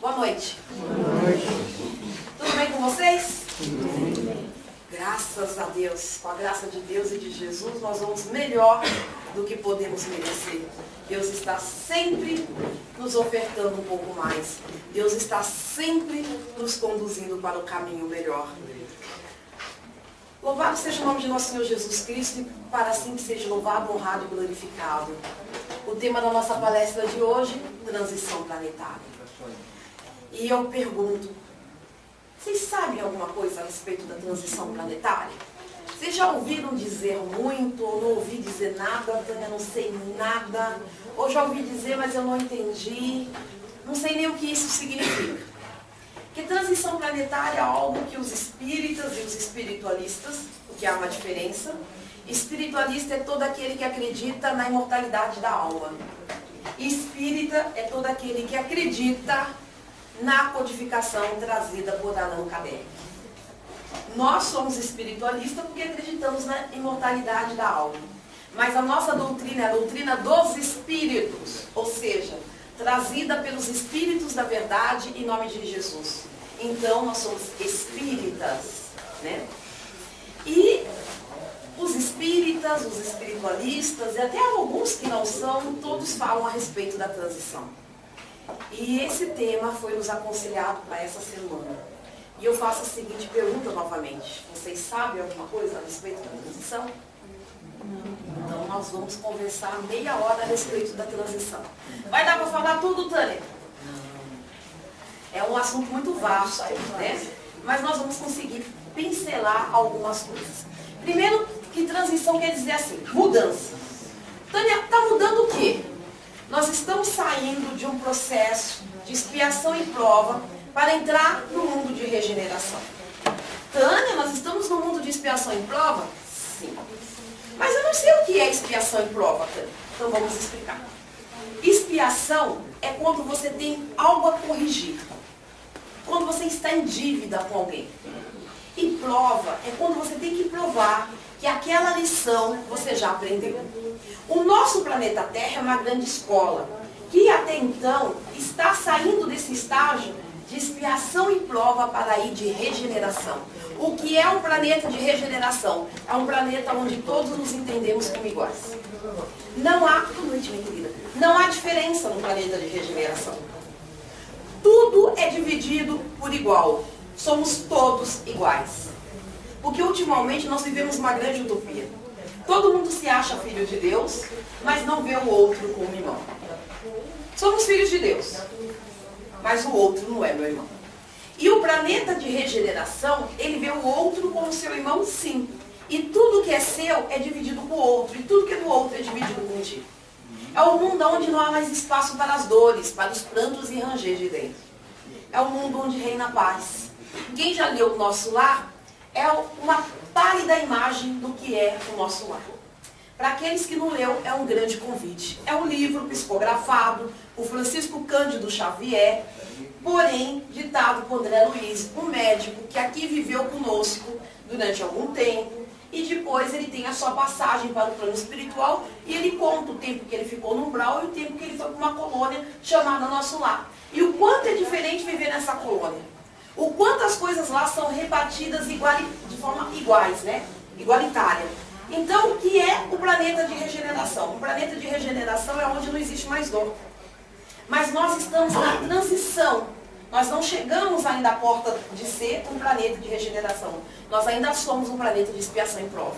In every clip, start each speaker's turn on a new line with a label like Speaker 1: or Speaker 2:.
Speaker 1: Boa noite.
Speaker 2: Boa noite.
Speaker 1: Tudo bem com vocês? Graças a Deus, com a graça de Deus e de Jesus, nós vamos melhor do que podemos merecer. Deus está sempre nos ofertando um pouco mais. Deus está sempre nos conduzindo para o caminho melhor. Louvado seja o nome de nosso Senhor Jesus Cristo e para assim que seja louvado, honrado e glorificado. O tema da nossa palestra de hoje, transição planetária. E eu pergunto, vocês sabem alguma coisa a respeito da transição planetária? Vocês já ouviram dizer muito, ou não ouvi dizer nada, Tânia, não sei nada, ou já ouvi dizer, mas eu não entendi, não sei nem o que isso significa. Que transição planetária é algo que os espíritas e os espiritualistas, que há uma diferença, espiritualista é todo aquele que acredita na imortalidade da alma. Espírita é todo aquele que acredita na codificação trazida por Allan Kardec. Nós somos espiritualistas porque acreditamos na imortalidade da alma. Mas a nossa doutrina é a doutrina dos espíritos, ou seja, trazida pelos espíritos da verdade em nome de Jesus. Então nós somos espíritas, né? E os espíritas, os espiritualistas e até alguns que não são, todos falam a respeito da transição. E esse tema foi nos aconselhado para essa semana. E eu faço a seguinte pergunta novamente. Vocês sabem alguma coisa a respeito da transição? Não. Então nós vamos conversar meia hora a respeito da transição. Vai dar para falar tudo, Tânia? É um assunto muito vasto, né? Mas nós vamos conseguir pincelar algumas coisas. Primeiro, que transição quer dizer assim? Mudança. Tânia, está mudando o quê? Nós estamos saindo de um processo de expiação e prova para entrar no mundo de regeneração. Tânia, nós estamos no mundo de expiação e prova? Sim. Mas eu não sei o que é expiação e prova, Tânia. Então vamos explicar. Expiação é quando você tem algo a corrigir. Quando você está em dívida com alguém. E prova é quando você tem que provar que aquela lição você já aprendeu. O nosso planeta Terra é uma grande escola, que até então está saindo desse estágio de expiação e prova para ir de regeneração. O que é um planeta de regeneração? É um planeta onde todos nos entendemos como iguais. Não há, boa noite, minha querida, não há diferença no planeta de regeneração. Tudo é dividido por igual. Somos todos iguais. Porque ultimamente nós vivemos uma grande utopia. Todo mundo se acha filho de Deus, mas não vê o outro como irmão. Somos filhos de Deus, mas o outro não é meu irmão. E o planeta de regeneração, ele vê o outro como seu irmão, sim. E tudo que é seu é dividido com o outro, e tudo que é do outro é dividido contigo. É um mundo onde não há mais espaço para as dores, para os prantos e ranger de dentro. É um mundo onde reina a paz. Quem já leu o Nosso Lar é uma pálida imagem do que é o nosso lar. Para aqueles que não leu, é um grande convite. É um livro psicografado por Francisco Cândido Xavier, porém ditado por André Luiz, um médico que aqui viveu conosco durante algum tempo, e depois ele tem a sua passagem para o plano espiritual, e ele conta o tempo que ele ficou no umbral e o tempo que ele foi para uma colônia chamada Nosso Lar. E o quanto é diferente viver nessa colônia. O quanto as coisas lá são repartidas de forma iguais, né? Igualitária. Então, o que é o planeta de regeneração? O planeta de regeneração é onde não existe mais dor. Mas nós estamos na transição. Nós não chegamos ainda à porta de ser um planeta de regeneração. Nós ainda somos um planeta de expiação e prova.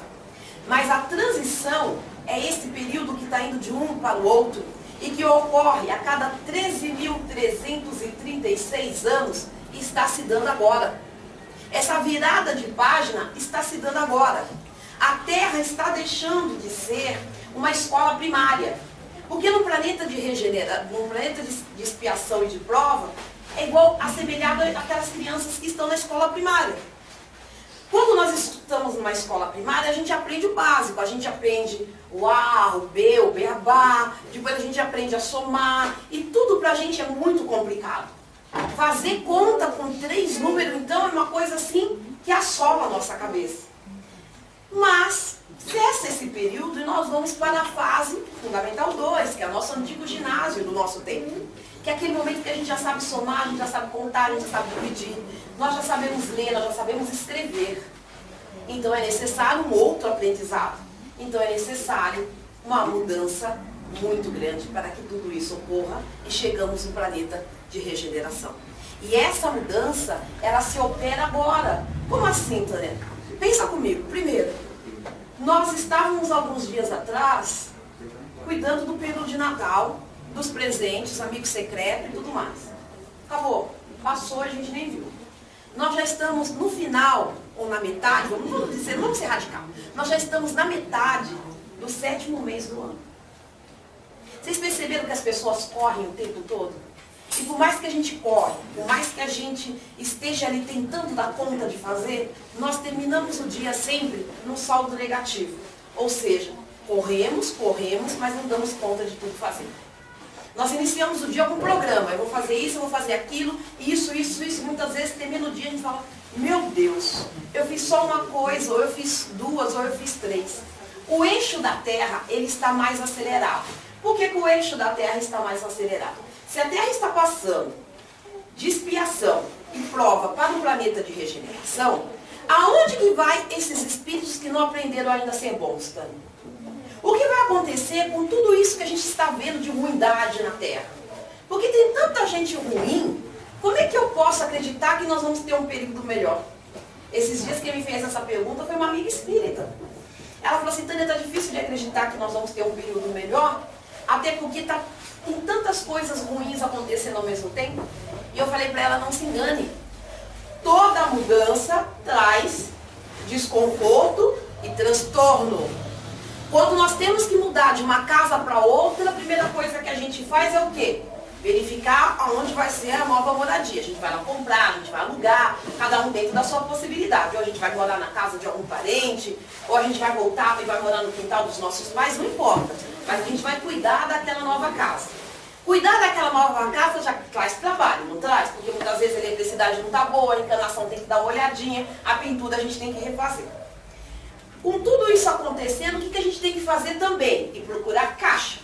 Speaker 1: Mas a transição é esse período que está indo de um para o outro e que ocorre a cada 13.336 anos. Está se dando agora. Essa virada de página está se dando agora. A Terra está deixando de ser uma escola primária. Porque no planeta de no planeta de expiação e de prova, é igual assemelhado àquelas crianças que estão na escola primária. Quando nós estamos numa escola primária, a gente aprende o básico. A gente aprende o A, o B, o beabá. Depois a gente aprende a somar. E tudo pra gente é muito complicado. Fazer conta com 3 números, então, é uma coisa assim que assola a nossa cabeça. Mas cessa esse período e nós vamos para a fase Fundamental 2, que é o nosso antigo ginásio do nosso tempo. que é aquele momento que a gente já sabe somar, a gente já sabe contar, a gente já sabe dividir, nós já sabemos ler, nós já sabemos escrever. Então é necessário um outro aprendizado. Então é necessário uma mudança muito grande para que tudo isso ocorra e chegamos no planeta de regeneração. E essa mudança, ela se opera agora. Como assim, Tânia? Pensa comigo. Primeiro, nós estávamos alguns dias atrás cuidando do período de Natal, dos presentes, amigo secreto e tudo mais. Acabou. Passou, a gente nem viu. Nós já estamos no final, ou na metade, vamos ser radical. Nós já estamos na metade do 7º mês do ano. Vocês perceberam que as pessoas correm o tempo todo? E por mais que a gente corre, por mais que a gente esteja ali tentando dar conta de fazer, nós terminamos o dia sempre num saldo negativo. Ou seja, corremos, mas não damos conta de tudo fazer. Nós iniciamos o dia com um programa, eu vou fazer isso, eu vou fazer aquilo, isso. Muitas vezes termina o dia e a gente fala, meu Deus, eu fiz só uma coisa, ou eu fiz 2, ou eu fiz 3. O eixo da Terra, ele está mais acelerado. Por que o eixo da Terra está mais acelerado? Se a Terra está passando de expiação e prova para um planeta de regeneração, aonde que vai esses espíritos que não aprenderam ainda a ser bons, Tânia? O que vai acontecer com tudo isso que a gente está vendo de ruindade na Terra? Porque tem tanta gente ruim, como é que eu posso acreditar que nós vamos ter um período melhor? Esses dias quem me fez essa pergunta foi uma amiga espírita. Ela falou assim, Tânia, está difícil de acreditar que nós vamos ter um período melhor, até porque tem tantas coisas ruins acontecendo ao mesmo tempo. E eu falei para ela, não se engane. Toda mudança traz desconforto e transtorno. Quando nós temos que mudar de uma casa para outra, a primeira coisa que a gente faz é o quê? Verificar aonde vai ser a nova moradia. A gente vai lá comprar, a gente vai alugar, cada um dentro da sua possibilidade. Ou a gente vai morar na casa de algum parente, ou a gente vai voltar e vai morar no quintal dos nossos pais, não importa. Mas a gente vai cuidar daquela nova casa. Cuidar daquela nova casa já traz trabalho, não traz? Porque muitas vezes a eletricidade não está boa, a encanação tem que dar uma olhadinha, a pintura a gente tem que refazer. Com tudo isso acontecendo, o que a gente tem que fazer também? E procurar caixa.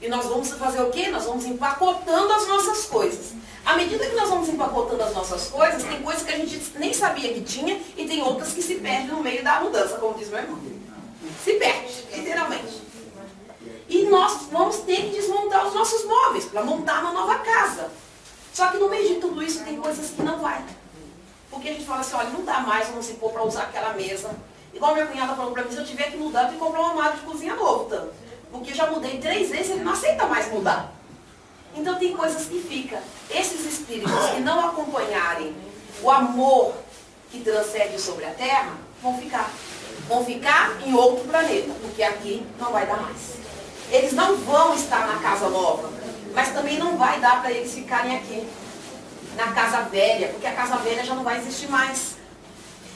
Speaker 1: E nós vamos fazer o quê? Nós vamos empacotando as nossas coisas. À medida que nós vamos empacotando as nossas coisas, tem coisas que a gente nem sabia que tinha e tem outras que se perdem no meio da mudança, como diz meu irmão. Se perde, literalmente. E nós vamos ter que desmontar os nossos móveis para montar uma nova casa. Só que no meio de tudo isso tem coisas que não vai. Porque a gente fala assim, olha, não dá mais, vamos se pôr para usar aquela mesa. Igual minha cunhada falou para mim, se eu tiver que mudar, eu tenho que comprar um armário de cozinha novo, tanto. Porque eu já mudei 3 vezes, ele não aceita mais mudar. Então tem coisas que ficam. Esses espíritos que não acompanharem o amor que transcende sobre a Terra, vão ficar. Vão ficar em outro planeta, porque aqui não vai dar mais. Eles não vão estar na casa nova, mas também não vai dar para eles ficarem aqui, na casa velha, porque a casa velha já não vai existir mais.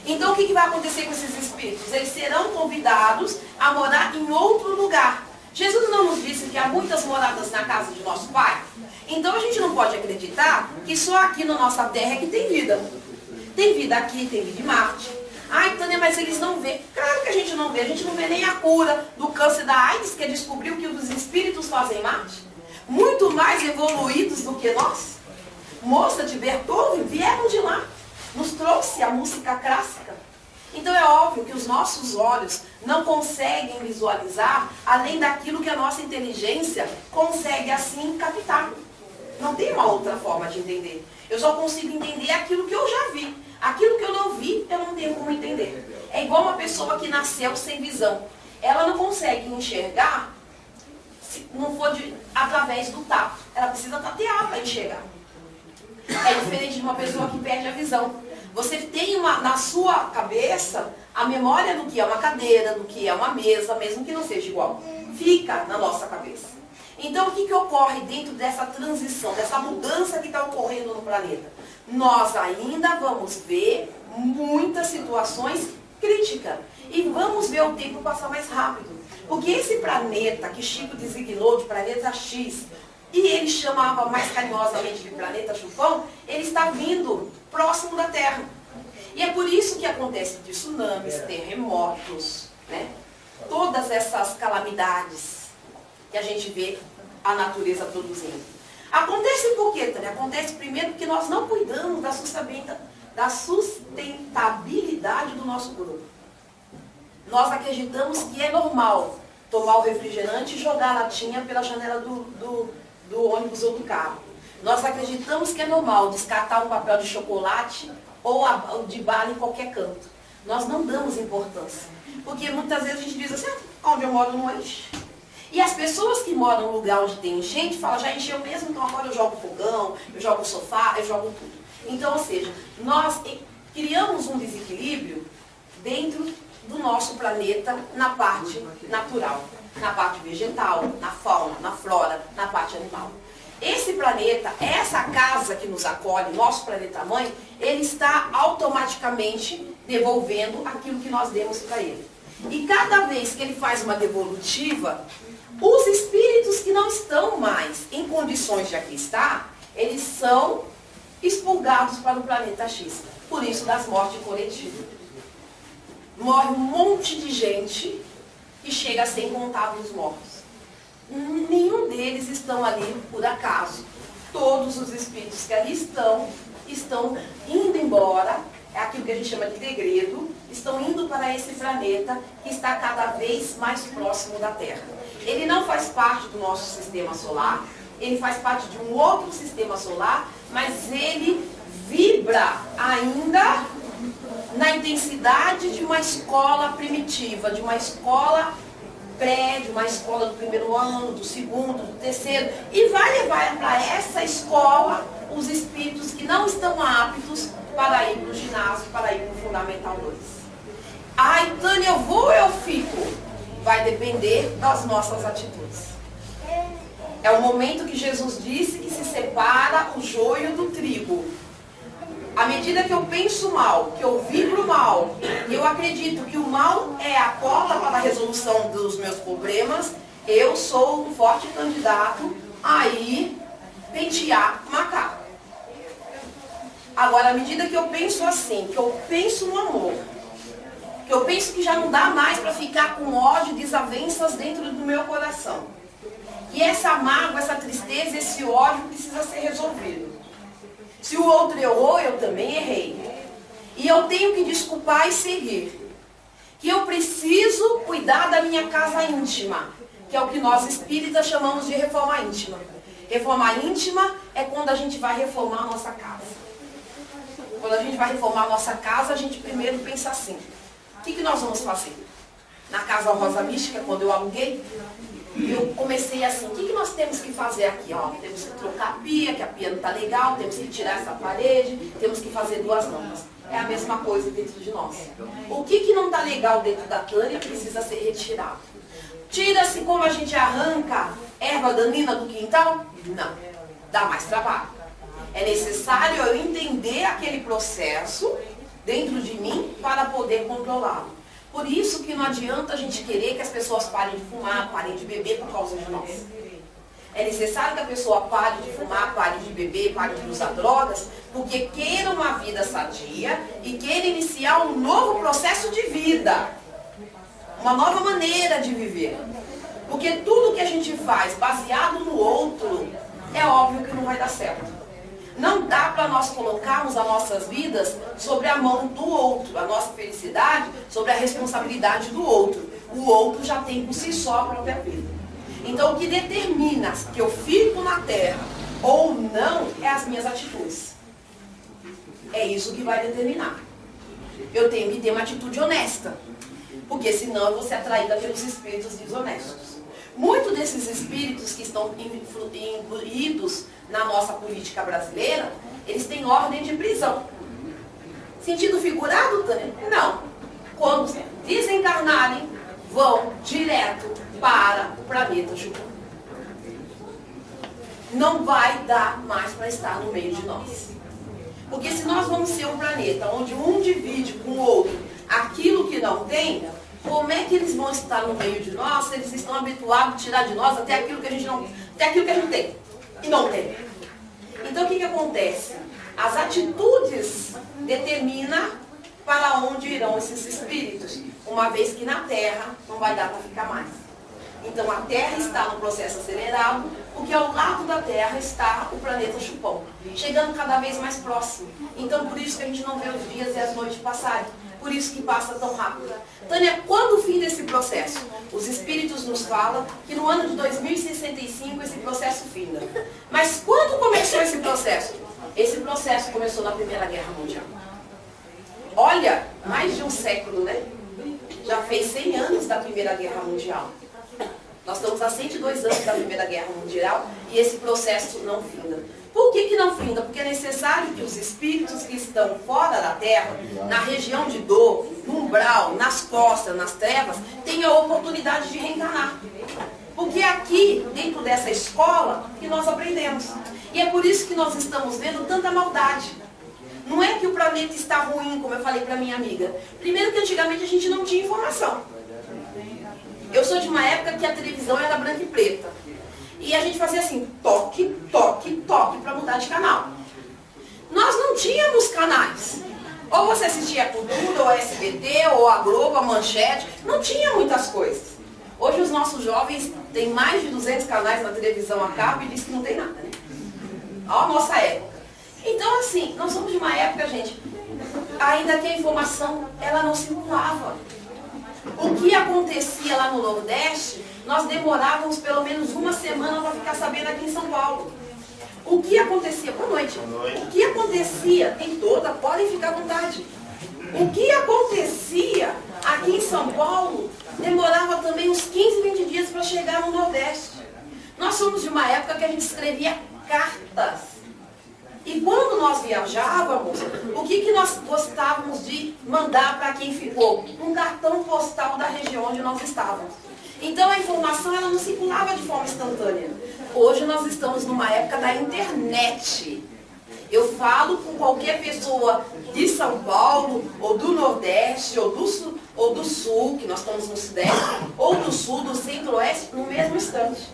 Speaker 1: Então o que vai acontecer com esses espíritos? Eles serão convidados a morar em outro lugar. Jesus não nos disse que há muitas moradas na casa de nosso Pai? Então a gente não pode acreditar que só aqui na nossa terra é que tem vida. Tem vida aqui, tem vida em Marte. Ai, Tânia, mas eles não vê. Claro que a gente não vê nem a cura do câncer da AIDS, que descobriu que os espíritos fazem em Marte. Muito mais evoluídos do que nós. Moça de Beethoven vieram de lá. Nos trouxe a música clássica. Então é óbvio que os nossos olhos não conseguem visualizar além daquilo que a nossa inteligência consegue assim captar. Não tem uma outra forma de entender. Eu só consigo entender aquilo que eu já vi. Aquilo que eu não vi, eu não tenho como entender. É igual uma pessoa que nasceu sem visão. Ela não consegue enxergar se não for através do tato. Ela precisa tatear para enxergar. É diferente de uma pessoa que perde a visão. Você tem na sua cabeça a memória do que é uma cadeira, do que é uma mesa, mesmo que não seja igual. Fica na nossa cabeça. Então o que ocorre dentro dessa transição, dessa mudança que está ocorrendo no planeta? Nós ainda vamos ver muitas situações críticas. E vamos ver o tempo passar mais rápido. Porque esse planeta que Chico designou de planeta X, e ele chamava mais carinhosamente de planeta Chufão, ele está vindo próximo da Terra. E é por isso que acontece de tsunamis, terremotos, né? Todas essas calamidades que a gente vê a natureza produzindo. Acontece por quê, Tânia? Acontece primeiro porque nós não cuidamos da sustentabilidade do nosso corpo. Nós acreditamos que é normal tomar o refrigerante e jogar a latinha pela janela do ônibus ou do carro. Nós acreditamos que é normal descartar um papel de chocolate ou de bala em qualquer canto. Nós não damos importância. Porque muitas vezes a gente diz assim, onde eu moro não enche. E as pessoas que moram num lugar onde tem enchente, falam, já encheu mesmo, então agora eu jogo fogão, eu jogo sofá, eu jogo tudo. Então, ou seja, nós criamos um desequilíbrio dentro do nosso planeta na parte natural, na parte vegetal, na fauna, na flora, na parte animal. Esse planeta, essa casa que nos acolhe, nosso planeta mãe, ele está automaticamente devolvendo aquilo que nós demos para ele. E cada vez que ele faz uma devolutiva, os espíritos que não estão mais em condições de aqui estar, eles são expurgados para o planeta X. Por isso das mortes coletivas. Morre um monte de gente e chega a ser incontáveis mortos. Nenhum deles estão ali por acaso. Todos os espíritos que ali estão indo embora, é aquilo que a gente chama de degredo, estão indo para esse planeta que está cada vez mais próximo da Terra. Ele não faz parte do nosso sistema solar, ele faz parte de um outro sistema solar, mas ele vibra ainda na intensidade de uma escola primitiva, de uma escola de uma escola do primeiro ano, do segundo, do terceiro, e vai levar para essa escola os espíritos que não estão aptos para ir para o ginásio, para ir para o Fundamental 2. Ai, Tânia, eu vou ou eu fico? Vai depender das nossas atitudes. É o momento que Jesus disse que se separa o joio do trigo. À medida que eu penso mal, que eu vibro mal, e eu acredito que o mal é a cola para a resolução dos meus problemas, eu sou um forte candidato a ir pentear macaco. Agora, à medida que eu penso assim, que eu penso no amor, que eu penso que já não dá mais para ficar com ódio e desavenças dentro do meu coração, que essa mágoa, essa tristeza, esse ódio precisa ser resolvido. Se o outro errou, eu também errei. E eu tenho que desculpar e seguir. Que eu preciso cuidar da minha casa íntima, que é o que nós espíritas chamamos de reforma íntima. Reforma íntima é quando a gente vai reformar a nossa casa. Quando a gente vai reformar a nossa casa, a gente primeiro pensa assim, o que nós vamos fazer? Na Casa Rosa Mística, quando eu aluguei, eu comecei assim, o que nós temos que fazer aqui? Ó, temos que trocar a pia, que a pia não está legal, temos que tirar essa parede, temos que fazer 2 lâmpadas. É a mesma coisa dentro de nós. O que não está legal dentro da Tânia precisa ser retirado. Tira-se como a gente arranca erva daninha do quintal? Não, dá mais trabalho. É necessário eu entender aquele processo dentro de mim para poder controlá-lo. Por isso que não adianta a gente querer que as pessoas parem de fumar, parem de beber por causa de nós. É necessário que a pessoa pare de fumar, pare de beber, pare de usar drogas, porque queira uma vida sadia e queira iniciar um novo processo de vida. Uma nova maneira de viver. Porque tudo que a gente faz baseado no outro, é óbvio que não vai dar certo. Não dá para nós colocarmos as nossas vidas sobre a mão do outro, a nossa felicidade sobre a responsabilidade do outro. O outro já tem por si só a própria vida. Então o que determina que eu fico na Terra ou não é as minhas atitudes. É isso que vai determinar. Eu tenho que ter uma atitude honesta, porque senão eu vou ser atraída pelos espíritos desonestos. Muitos desses espíritos que estão incluídos na nossa política brasileira, eles têm ordem de prisão. Sentido figurado, Tânia? Não. Quando desencarnarem, vão direto para o planeta Júpiter. Não vai dar mais para estar no meio de nós. Porque se nós vamos ser um planeta onde um divide com o outro aquilo que não tem, como é que eles vão estar no meio de nós se eles estão habituados a tirar de nós até aquilo que a gente não, até aquilo que a gente tem e não tem? Então o que acontece? As atitudes determinam para onde irão esses espíritos, uma vez que na Terra não vai dar para ficar mais. Então a Terra está no processo acelerado, Porque ao lado da Terra está o planeta Chupão, chegando cada vez mais próximo. Então por isso que a gente não vê os dias e as noites passarem. Por isso que passa tão rápido. Tânia, quando o fim desse processo? Os espíritos nos falam que no ano de 2065 esse processo finda. Mas quando começou esse processo? Esse processo começou na Primeira Guerra Mundial. Olha, mais de um século, né? Já fez 100 anos da Primeira Guerra Mundial. Nós estamos há 102 anos da Primeira Guerra Mundial e esse processo não finda. Por que não finda? Porque é necessário que os espíritos que estão fora da Terra, na região de dor, no umbral, nas costas, nas trevas, tenham a oportunidade de reencarnar. Porque é aqui, dentro dessa escola, que nós aprendemos. E é por isso que nós estamos vendo tanta maldade. Não é que o planeta está ruim, como eu falei para minha amiga. Primeiro que antigamente a gente não tinha informação. Eu sou de uma época que a televisão era branca e preta. E a gente fazia assim, toque, toque, toque, para mudar de canal. Nós não tínhamos canais. Ou você assistia a Cultura, ou a SBT, ou a Globo, a Manchete. Não tinha muitas coisas. Hoje os nossos jovens têm mais de 200 canais na televisão a cabo e diz que não tem nada, né? Olha a nossa época. Então assim, nós somos de uma época, gente, ainda que a informação, ela não circulava. O que acontecia lá no Nordeste, nós demorávamos pelo menos uma semana para ficar sabendo aqui em São Paulo. O que acontecia, boa noite, o que acontecia, tem toda, podem ficar à vontade. O que acontecia aqui em São Paulo, demorava também uns 15, 20 dias para chegar no Nordeste. Nós somos de uma época que a gente escrevia cartas. E quando nós viajávamos, o que nós gostávamos de mandar para quem ficou? Um cartão postal da região onde nós estávamos. Então a informação ela não circulava de forma instantânea. Hoje nós estamos numa época da internet. Eu falo com qualquer pessoa de São Paulo, ou do Nordeste, ou do Sul, que nós estamos no Sudeste, ou do Sul, do Centro-Oeste, no mesmo instante.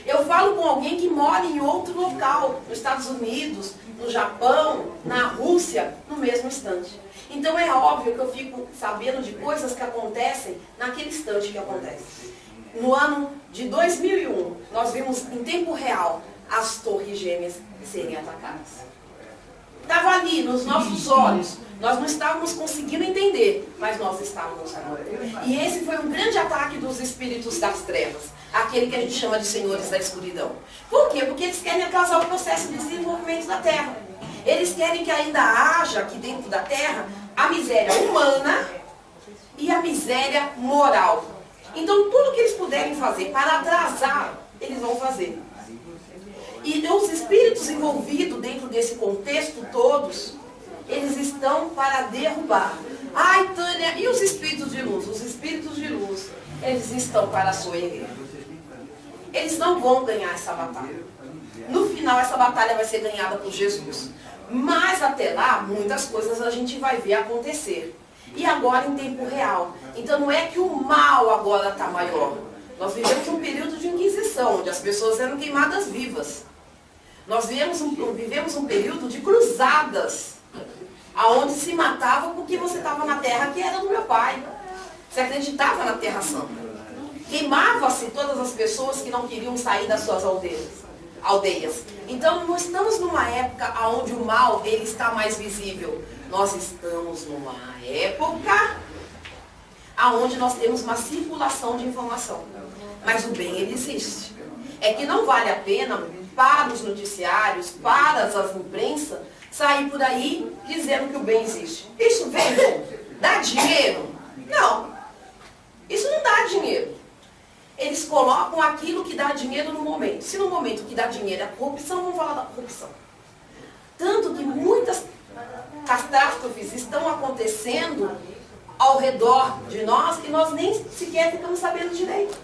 Speaker 1: Eu falo com alguém que mora em outro local, nos Estados Unidos, no Japão, na Rússia, no mesmo instante. Então é óbvio que eu fico sabendo de coisas que acontecem naquele instante que acontece. No ano de 2001, nós vimos em tempo real as torres gêmeas serem atacadas. Estava ali nos nossos olhos, nós não estávamos conseguindo entender, mas nós estávamos agora. E esse foi um grande ataque dos espíritos das trevas, aquele que a gente chama de senhores da escuridão. Por quê? Porque eles querem atrasar o processo de desenvolvimento da Terra. Eles querem que ainda haja aqui dentro da Terra a miséria humana e a miséria moral. Então tudo que eles puderem fazer para atrasar, eles vão fazer. E os espíritos envolvidos dentro desse contexto todos, eles estão para derrubar. Ai, Tânia, e os espíritos de luz? Os espíritos de luz, eles estão para soerguer. Eles não vão ganhar essa batalha. No final, essa batalha vai ser ganhada por Jesus. Mas até lá, muitas coisas a gente vai ver acontecer. E agora em tempo real. Então não é que o mal agora está maior. Nós vivemos um período de inquisição, onde as pessoas eram queimadas vivas. Nós vivemos um período de cruzadas, aonde se matava porque você estava na terra que era do meu pai. Você acreditava na Terra Santa. Queimava-se todas as pessoas que não queriam sair das suas aldeias. Então, nós estamos numa época onde o mal ele está mais visível. Nós estamos numa época onde nós temos uma circulação de informação. Mas o bem, ele existe. É que não vale a pena para os noticiários, para as imprensas, sair por aí dizendo que o bem existe. Isso vem, dá dinheiro? Não. Isso não dá dinheiro. Eles colocam aquilo que dá dinheiro no momento. Se no momento que dá dinheiro é a corrupção, vamos falar da corrupção. Tanto que muitas catástrofes estão acontecendo ao redor de nós e nós nem sequer ficamos sabendo direito.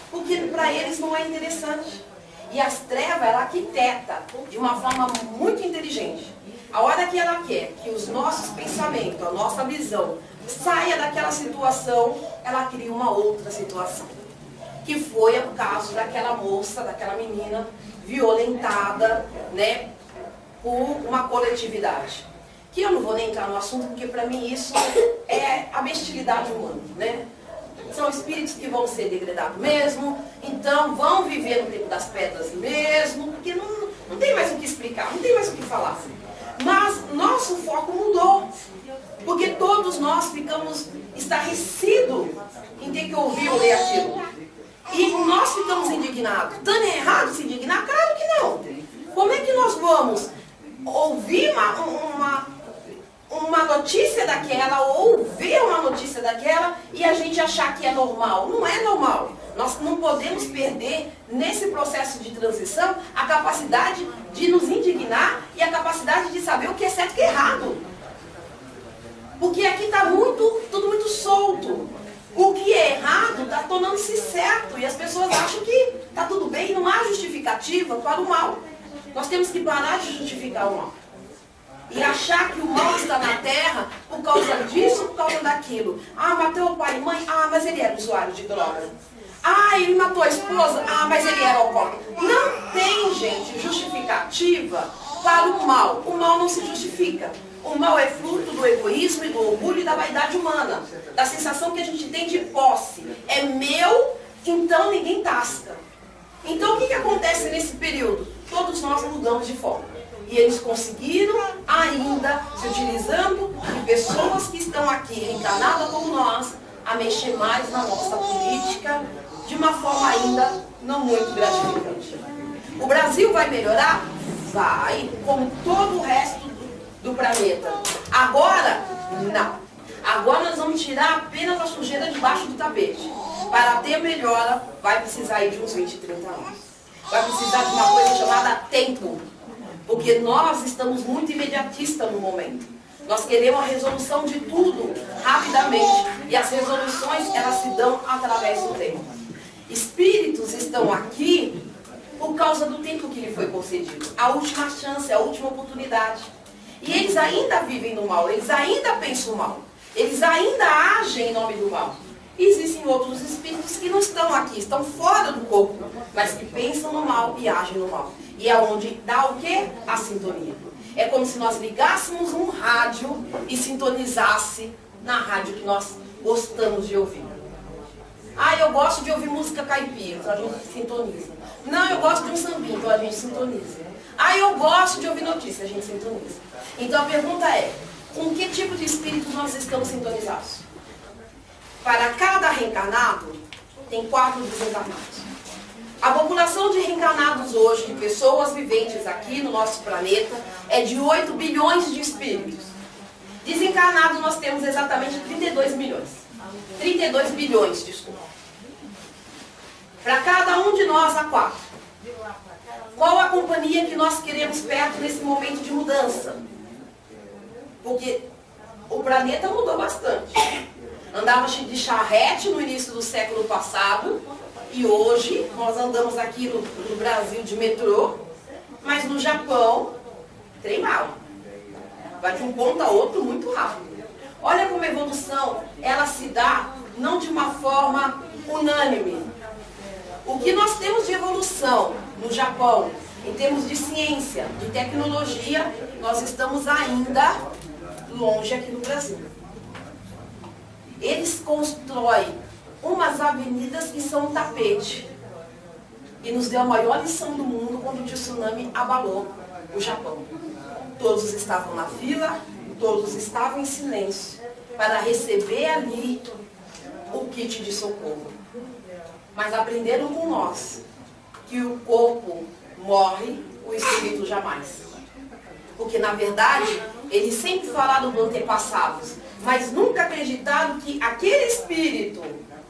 Speaker 1: Porque para eles não é interessante. E as trevas, ela arquiteta de uma forma muito inteligente. A hora que ela quer que os nossos pensamentos, a nossa visão, saia daquela situação, ela cria uma outra situação. Que foi o caso daquela moça, daquela menina violentada, né, por uma coletividade. Que eu não vou nem entrar no assunto, porque para mim isso é a bestialidade humana, né? são espíritos que vão ser degradados mesmo, então vão viver no tempo das pedras mesmo, porque não tem mais o que explicar, não tem mais o que falar. Mas nosso foco mudou, porque todos nós ficamos estarrecidos em ter que ouvir ou ler aquilo. E nós ficamos indignados. Tanto é errado se indignar? Claro que não. Como é que nós vamos ouvir uma notícia daquela, ou ver uma notícia daquela, e a gente achar que é normal? Não é normal. Nós não podemos perder, nesse processo de transição, a capacidade de nos indignar e a capacidade de saber o que é certo e o que é errado. Porque aqui está tudo muito solto. O que é errado está tornando-se certo. E as pessoas acham que está tudo bem, não há justificativa para o mal. Nós temos que parar de justificar o mal. E achar que o mal está na terra por causa disso, por causa daquilo. Ah, matou o pai e mãe. Ah, mas ele era usuário de droga. Ah, ele matou a esposa. Ah, mas ele era alcoólatra. Não tem, gente, justificativa para o mal. O mal não se justifica. O mal é fruto do egoísmo e do orgulho e da vaidade humana. Da sensação que a gente tem de posse. É meu, então ninguém tasca. Então o que acontece nesse período? Todos nós mudamos de forma. E eles conseguiram ainda, se utilizando de pessoas que estão aqui reencarnadas como nós, a mexer mais na nossa política, de uma forma ainda não muito gratificante. O Brasil vai melhorar? Vai, como todo o resto do planeta. Agora, não. Agora nós vamos tirar apenas a sujeira debaixo do tapete. Para ter melhora, vai precisar de uns 20, 30 anos. Vai precisar de uma coisa chamada tempo. Porque nós estamos muito imediatistas no momento. Nós queremos a resolução de tudo rapidamente. E as resoluções, elas se dão através do tempo. Espíritos estão aqui por causa do tempo que lhe foi concedido. A última chance, a última oportunidade. E eles ainda vivem no mal, eles ainda pensam mal. Eles ainda agem em nome do mal. Existem outros espíritos que não estão aqui, estão fora do corpo, mas que pensam no mal e agem no mal. E é onde dá o quê? A sintonia. É como se nós ligássemos um rádio e sintonizasse na rádio que nós gostamos de ouvir. Ah, eu gosto de ouvir música caipira, então a gente sintoniza. Não, eu gosto de um sambinho, então a gente sintoniza. Ah, eu gosto de ouvir notícia, a gente sintoniza. Então a pergunta é, com que tipo de espírito nós estamos sintonizados? Para cada reencarnado, tem 4 desencarnados. A população de reencarnados hoje, de pessoas viventes aqui no nosso planeta, é de 8 bilhões de espíritos. Desencarnados nós temos exatamente 32 milhões. 32 bilhões, desculpa. Para cada um de nós, há 4. Qual a companhia que nós queremos perto nesse momento de mudança? Porque o planeta mudou bastante. Andávamos de charrete no início do século passado e hoje nós andamos aqui no Brasil de metrô, mas no Japão, trem mal. Vai de um ponto a outro muito rápido. Olha como a evolução, ela se dá não de uma forma unânime. O que nós temos de evolução no Japão, em termos de ciência, de tecnologia, nós estamos ainda longe aqui no Brasil. Eles constroem umas avenidas que são um tapete. E nos deu a maior lição do mundo quando o tsunami abalou o Japão. Todos estavam na fila, todos estavam em silêncio para receber ali o kit de socorro. Mas aprenderam com nós que o corpo morre, o espírito jamais. Porque na verdade, eles sempre falaram do antepassados, mas nunca acreditaram que aquele espírito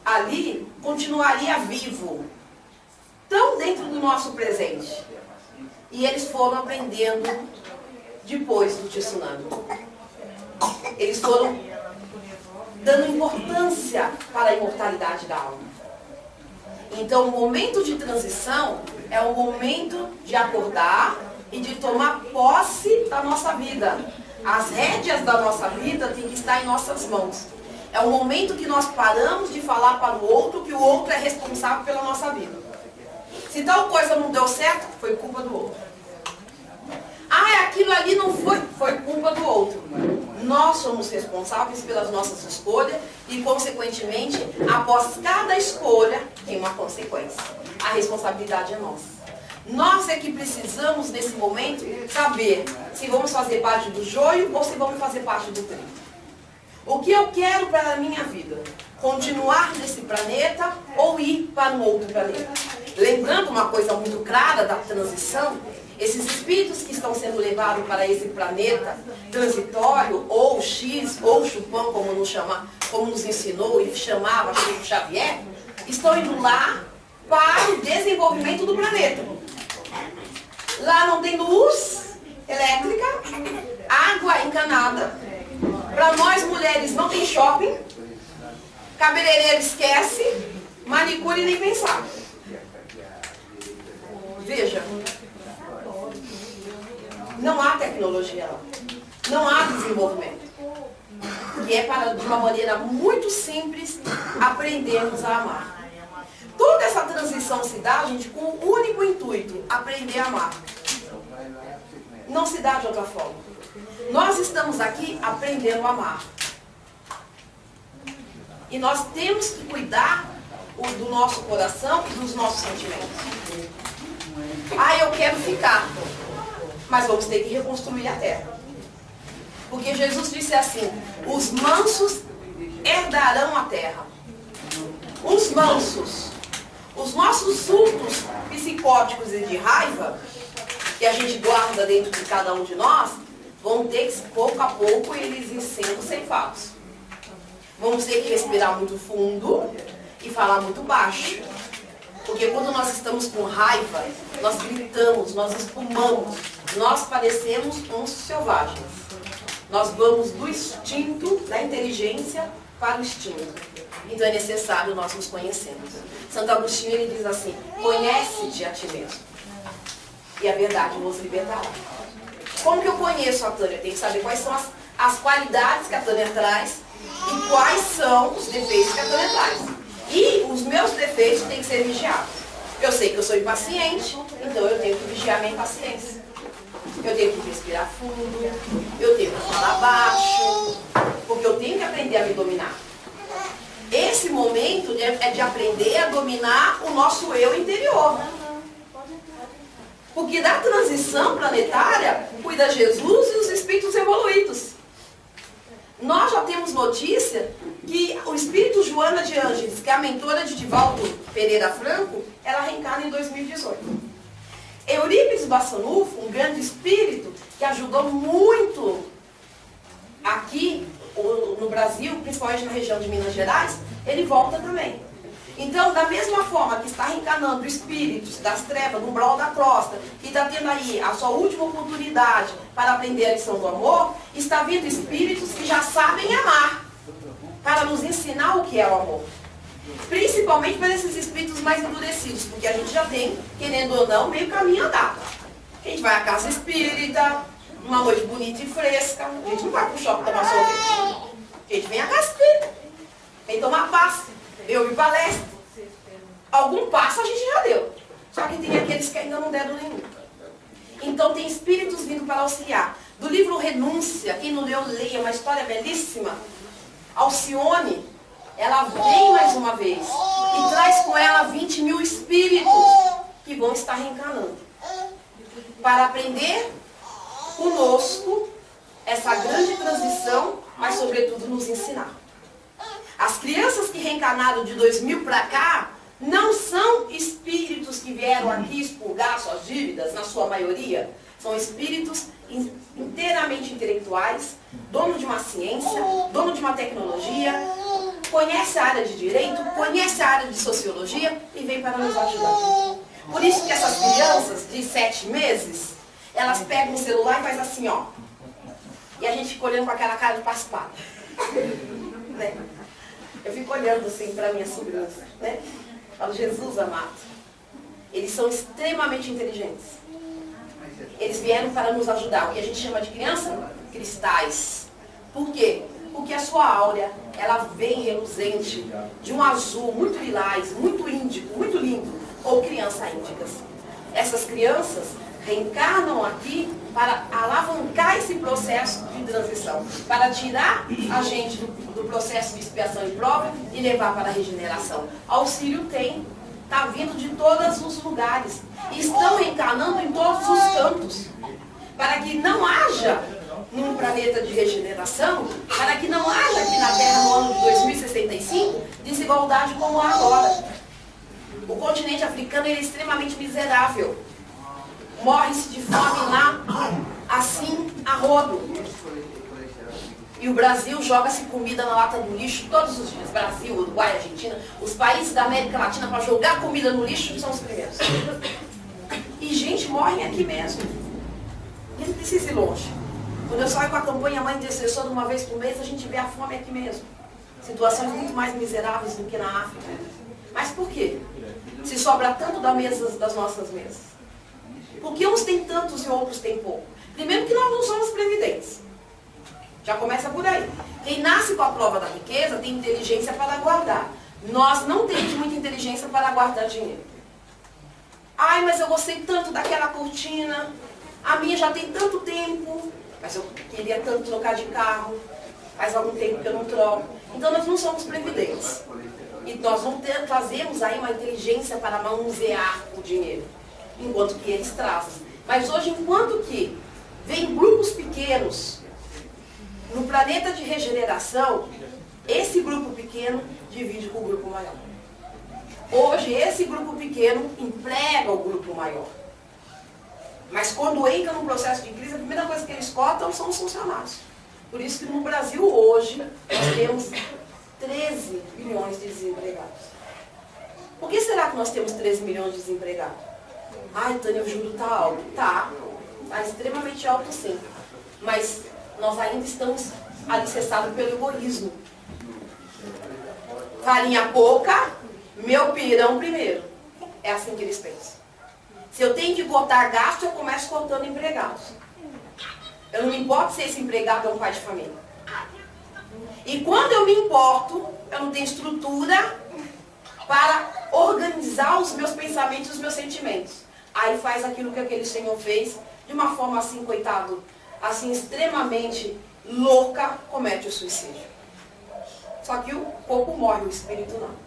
Speaker 1: ali continuaria vivo, tão dentro do nosso presente. E eles foram aprendendo depois do tsunami. Eles foram dando importância para a imortalidade da alma. Então, o momento de transição é o momento de acordar e de tomar posse da nossa vida. As rédeas da nossa vida têm que estar em nossas mãos. É o momento que nós paramos de falar para o outro que o outro é responsável pela nossa vida. Se tal coisa não deu certo, foi culpa do outro. Ah, aquilo ali não foi culpa do outro. Nós somos responsáveis pelas nossas escolhas e, consequentemente, após cada escolha, tem uma consequência. A responsabilidade é nossa. Nós é que precisamos, nesse momento, saber se vamos fazer parte do joio ou se vamos fazer parte do trigo. O que eu quero para a minha vida? Continuar nesse planeta ou ir para um outro planeta? Lembrando uma coisa muito clara da transição, esses espíritos que estão sendo levados para esse planeta transitório, ou X, ou Chupão, como nos ensinou e chamava Chico Xavier, estão indo lá para o desenvolvimento do planeta. Lá não tem luz elétrica, água encanada. Para nós mulheres não tem shopping, cabeleireiro esquece, manicure nem pensar. Veja, não há tecnologia lá, não há desenvolvimento. E é para, de uma maneira muito simples, aprendermos a amar. Toda essa transição se dá, gente, com o único intuito, aprender a amar. Não se dá de outra forma. Nós estamos aqui aprendendo a amar. E nós temos que cuidar do nosso coração e dos nossos sentimentos. Ah, eu quero ficar. Mas vamos ter que reconstruir a terra. Porque Jesus disse assim, os mansos herdarão a terra. Os mansos. Os nossos surtos psicóticos e de raiva, que a gente guarda dentro de cada um de nós, vão ter que, pouco a pouco, eles ir sendo ceifados. Vamos ter que respirar muito fundo e falar muito baixo. Porque quando nós estamos com raiva, nós gritamos, nós espumamos, nós parecemos uns selvagens. Nós vamos do instinto, da inteligência, para o instinto. Então é necessário nós nos conhecermos. Santo Agostinho ele diz assim, conhece-te a ti mesmo. E a verdade nos libertará. Como que eu conheço a Tânia? Tem que saber quais são as qualidades que a Tânia traz e quais são os defeitos que a Tânia traz. E os meus defeitos têm que ser vigiados. Eu sei que eu sou impaciente, então eu tenho que vigiar minha impaciência. Eu tenho que respirar fundo, eu tenho que falar baixo, porque eu tenho que aprender a me dominar. Esse momento é de aprender a dominar o nosso eu interior. Porque da transição planetária, cuida Jesus e os espíritos evoluídos. Nós já temos notícia que o espírito Joana de Ângeles, que é a mentora de Divaldo Pereira Franco, ela reencarna em 2018. Eurípides Bassanufo, um grande espírito que ajudou muito aqui no Brasil, principalmente na região de Minas Gerais, ele volta também. Então, da mesma forma que está reencarnando espíritos das trevas, do umbral da crosta, que está tendo aí a sua última oportunidade para aprender a lição do amor, está vindo espíritos que já sabem amar, para nos ensinar o que é o amor. Principalmente para esses espíritos mais endurecidos, porque a gente já tem, querendo ou não, meio caminho andado. A gente vai à casa espírita, uma noite bonita e fresca, a gente não vai para o shopping tomar sorvete. A gente vem à casa espírita, vem tomar passe, vem ouvir palestra. Algum passo a gente já deu, só que tem aqueles que ainda não deram nenhum. Então tem espíritos vindo para auxiliar. Do livro Renúncia, quem não leu, leia, uma história belíssima. Alcione, ela vem mais uma vez e traz com ela 20 mil espíritos que vão estar reencarnando para aprender conosco essa grande transição, mas sobretudo nos ensinar. As crianças que reencarnaram de 2000 para cá não são espíritos que vieram aqui expurgar suas dívidas, na sua maioria. São espíritos inteiramente intelectuais, dono de uma ciência, dono de uma tecnologia, conhece a área de direito, conhece a área de sociologia e vem para nos ajudar. Por isso que essas crianças de 7 meses, elas pegam o celular e fazem assim, ó. E a gente fica olhando com aquela cara de paspada. Né? Eu fico olhando assim para minha sobrinha, né? Falo, Jesus amado. Eles são extremamente inteligentes. Eles vieram para nos ajudar. O que a gente chama de criança? Cristais. Por quê? Porque a sua áurea, ela vem reluzente, de um azul muito lilás, muito índico, muito lindo, ou criança índicas. Essas crianças reencarnam aqui para alavancar aplicar esse processo de transição, para tirar a gente do processo de expiação e prova e levar para a regeneração. Auxílio tem, está vindo de todos os lugares, estão encarnando em todos os cantos, para que não haja num planeta de regeneração, para que não haja aqui na Terra no ano de 2065 desigualdade como há agora. O continente africano é extremamente miserável. Morre-se de fome lá, assim, a rodo. E o Brasil joga-se comida na lata do lixo todos os dias. Brasil, Uruguai, Argentina, os países da América Latina para jogar comida no lixo são os primeiros. E gente morre aqui mesmo. E não precisa ir longe. Quando eu saio com a campanha Mãe Intercessora uma vez por mês, a gente vê a fome aqui mesmo. Situações muito mais miseráveis do que na África. Mas por quê? Se sobra tanto das nossas mesas. Porque uns têm tantos e outros têm pouco. Primeiro que nós não somos previdentes. Já começa por aí. Quem nasce com a prova da riqueza tem inteligência para guardar. Nós não temos muita inteligência para guardar dinheiro. Ai, mas eu gostei tanto daquela cortina. A minha já tem tanto tempo. Mas eu queria tanto trocar de carro. Faz algum tempo que eu não troco. Então nós não somos previdentes. E nós não trazemos aí uma inteligência para manusear o dinheiro. Enquanto que eles trazem. Mas hoje, enquanto que vem grupos pequenos no planeta de regeneração, esse grupo pequeno divide com o grupo maior. Hoje, esse grupo pequeno emprega o grupo maior. Mas quando entra num processo de crise, a primeira coisa que eles cotam são os funcionários. Por isso que no Brasil hoje, nós temos 13 milhões de desempregados. Por que será que nós temos 13 milhões de desempregados? Ai, Tânia, o juro está alto. Está extremamente alto sim. Mas nós ainda estamos alicerçados pelo egoísmo. Farinha pouca, meu pirão primeiro. É assim que eles pensam. Se eu tenho que cortar gasto, eu começo cortando empregados. Eu não me importo se esse empregado é um pai de família. E quando eu me importo, eu não tenho estrutura para organizar os meus pensamentos e os meus sentimentos. Aí faz aquilo que aquele senhor fez, de uma forma assim, coitado, assim, extremamente louca, comete o suicídio. Só que o corpo morre, o espírito não.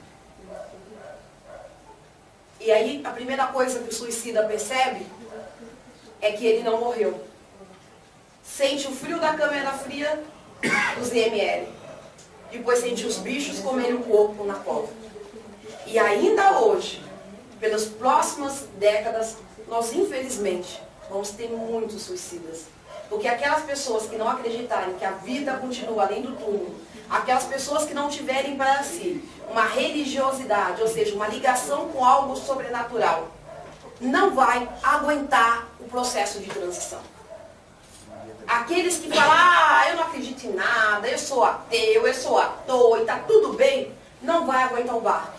Speaker 1: E aí, a primeira coisa que o suicida percebe é que ele não morreu. Sente o frio da câmera fria dos IML. Depois sente os bichos comerem o corpo na cova. E ainda hoje, pelas próximas décadas, nós infelizmente vamos ter muitos suicidas. Porque aquelas pessoas que não acreditarem que a vida continua além do túmulo, aquelas pessoas que não tiverem para si uma religiosidade, ou seja, uma ligação com algo sobrenatural, não vai aguentar o processo de transição. Aqueles que falam, eu não acredito em nada, eu sou ateu, eu sou à toa e está tudo bem, não vai aguentar o barco.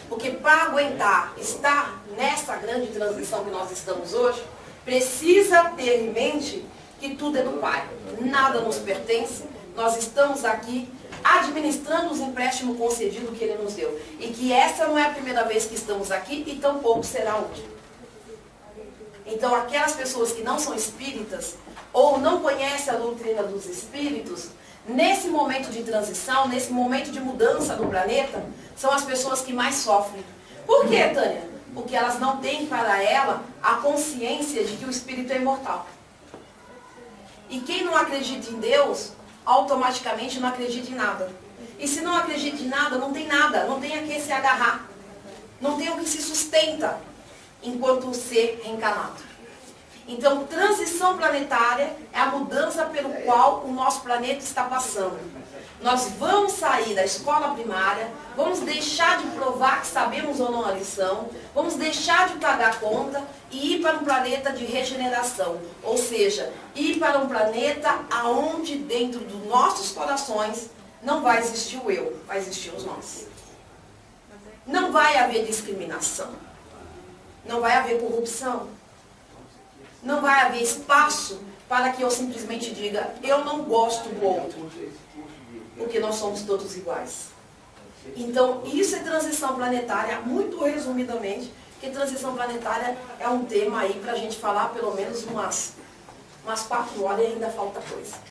Speaker 1: Porque para aguentar estar nessa grande transição que nós estamos hoje, precisa ter em mente que tudo é do Pai. Nada nos pertence, nós estamos aqui administrando os empréstimos concedidos que Ele nos deu. E que essa não é a primeira vez que estamos aqui e tampouco será a última. Então aquelas pessoas que não são espíritas ou não conhecem a doutrina dos espíritos, nesse momento de transição, nesse momento de mudança no planeta, são as pessoas que mais sofrem. Por quê, Tânia? Porque elas não têm para ela a consciência de que o espírito é imortal. E quem não acredita em Deus, automaticamente não acredita em nada. E se não acredita em nada, não tem nada, não tem a que se agarrar. Não tem o que se sustenta enquanto ser reencarnado. Então, transição planetária é a mudança pelo qual o nosso planeta está passando. Nós vamos sair da escola primária, vamos deixar de provar que sabemos ou não a lição, vamos deixar de pagar conta e ir para um planeta de regeneração. Ou seja, ir para um planeta onde dentro dos nossos corações não vai existir o eu, vai existir os nós. Não vai haver discriminação, não vai haver corrupção, não vai haver espaço para que eu simplesmente diga, eu não gosto do outro, porque nós somos todos iguais. Então, isso é transição planetária, muito resumidamente, porque transição planetária é um tema aí para a gente falar pelo menos umas umas 4 horas e ainda falta coisa.